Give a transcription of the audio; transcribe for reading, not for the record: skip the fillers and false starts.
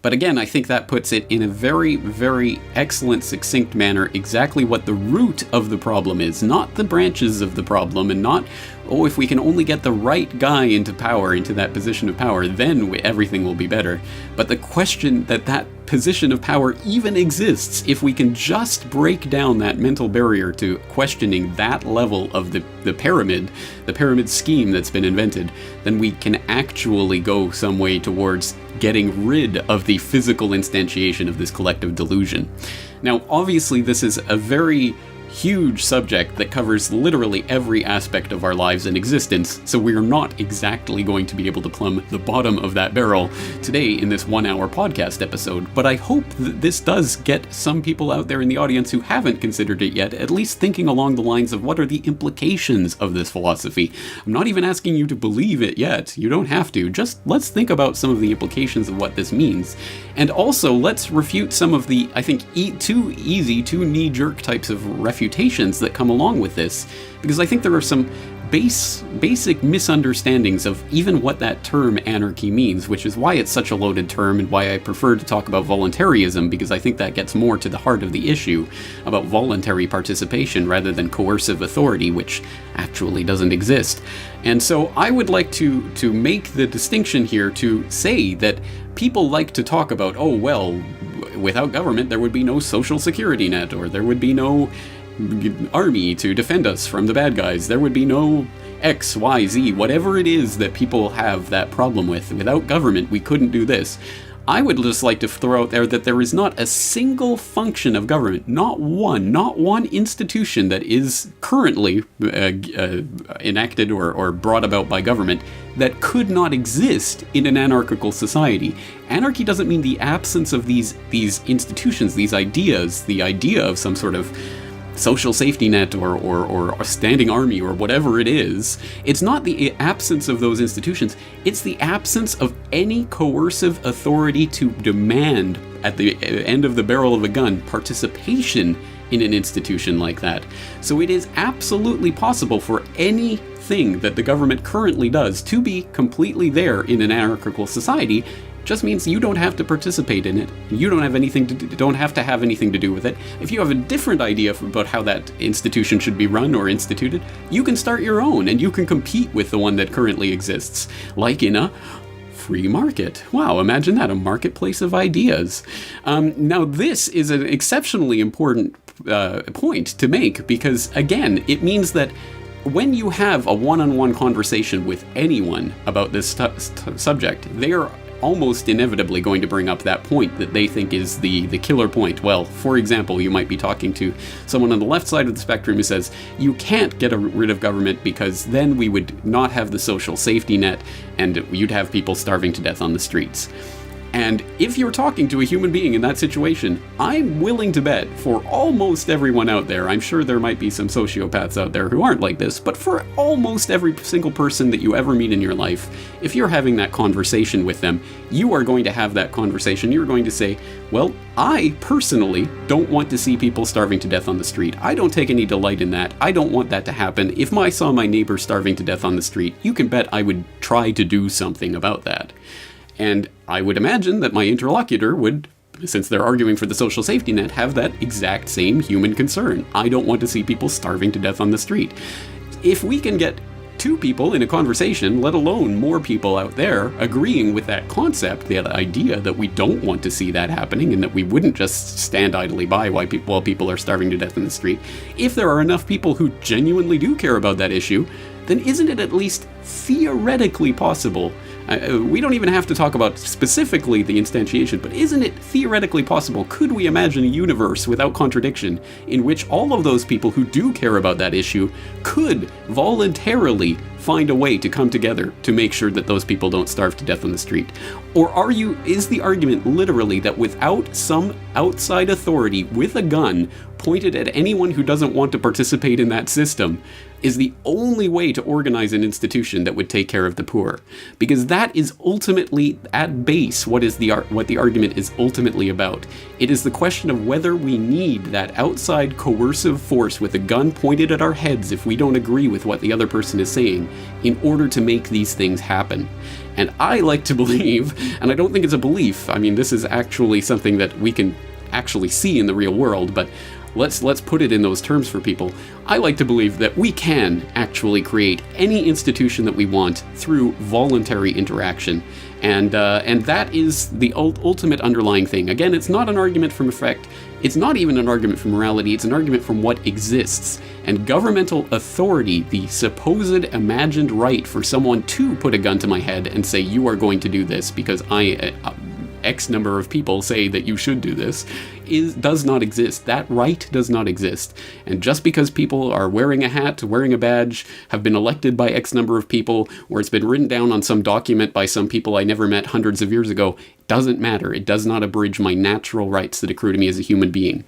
But again, I think that puts it in a very, very excellent, succinct manner exactly what the root of the problem is, not the branches of the problem, and not, oh, if we can only get the right guy into power, into that position of power, then everything will be better. But the question that position of power even exists, if we can just break down that mental barrier to questioning that level of the pyramid scheme that's been invented, then we can actually go some way towards getting rid of the physical instantiation of this collective delusion. Now, obviously, this is a very huge subject that covers literally every aspect of our lives and existence, so we're not exactly going to be able to plumb the bottom of that barrel today in this 1-hour podcast episode, but I hope that this does get some people out there in the audience who haven't considered it yet, at least thinking along the lines of what are the implications of this philosophy. I'm not even asking you to believe it yet, you don't have to, just let's think about some of the implications of what this means. And also, let's refute some of the, I think, too knee-jerk types of refutations that come along with this, because I think there are some basic misunderstandings of even what that term anarchy means, which is why it's such a loaded term and why I prefer to talk about voluntarism, because I think that gets more to the heart of the issue about voluntary participation rather than coercive authority, which actually doesn't exist. And so I would like to make the distinction here to say that people like to talk about, oh, well, without government there would be no social security net, or there would be no army to defend us from the bad guys, there would be no X, Y, Z, whatever it is that people have that problem with. Without government, we couldn't do this. I would just like to throw out there that there is not a single function of government, not one institution that is currently enacted or brought about by government that could not exist in an anarchical society. Anarchy doesn't mean the absence of these institutions, these ideas, the idea of some sort of social safety net or a standing army or whatever it is. It's not the absence of those institutions, it's the absence of any coercive authority to demand, at the end of the barrel of a gun, participation in an institution like that. So it is absolutely possible for anything that the government currently does to be completely there in an anarchical society. Just means you don't have to participate in it. You don't have to have anything to do with it. If you have a different idea about how that institution should be run or instituted, you can start your own and you can compete with the one that currently exists, like in a free market. Wow, imagine that, a marketplace of ideas. Now this is an exceptionally important point to make, because again, it means that when you have a one-on-one conversation with anyone about this subject, they are almost inevitably going to bring up that point that they think is the killer point. Well, for example, you might be talking to someone on the left side of the spectrum who says, you can't get rid of government because then we would not have the social safety net and you'd have people starving to death on the streets. And if you're talking to a human being in that situation, I'm willing to bet for almost everyone out there, I'm sure there might be some sociopaths out there who aren't like this, but for almost every single person that you ever meet in your life, if you're having that conversation with them, you are going to have that conversation. You're going to say, well, I personally don't want to see people starving to death on the street. I don't take any delight in that. I don't want that to happen. If I saw my neighbor starving to death on the street, you can bet I would try to do something about that. And I would imagine that my interlocutor would, since they're arguing for the social safety net, have that exact same human concern. I don't want to see people starving to death on the street. If we can get two people in a conversation, let alone more people out there, agreeing with that concept, the idea that we don't want to see that happening and that we wouldn't just stand idly by while people are starving to death in the street, if there are enough people who genuinely do care about that issue, then isn't it at least theoretically possible? We don't even have to talk about specifically the instantiation, but isn't it theoretically possible? Could we imagine a universe without contradiction in which all of those people who do care about that issue could voluntarily find a way to come together to make sure that those people don't starve to death on the street? Or is the argument literally that without some outside authority with a gun pointed at anyone who doesn't want to participate in that system is the only way to organize an institution that would take care of the poor? Because that is ultimately, at base, what the argument is ultimately about. It is the question of whether we need that outside coercive force with a gun pointed at our heads if we don't agree with what the other person is saying in order to make these things happen. And I like to believe, and I don't think it's a belief, I mean, this is actually something that we can actually see in the real world, but let's put it in those terms for people. I like to believe that we can actually create any institution that we want through voluntary interaction. And that is the ultimate underlying thing. Again, it's not an argument from effect. It's not even an argument from morality. It's an argument from what exists. And governmental authority, the supposed imagined right for someone to put a gun to my head and say, you are going to do this because X number of people say that you should do this, does not exist. That right does not exist. And just because people are wearing a hat, wearing a badge, have been elected by X number of people, or it's been written down on some document by some people I never met hundreds of years ago, doesn't matter. It does not abridge my natural rights that accrue to me as a human being.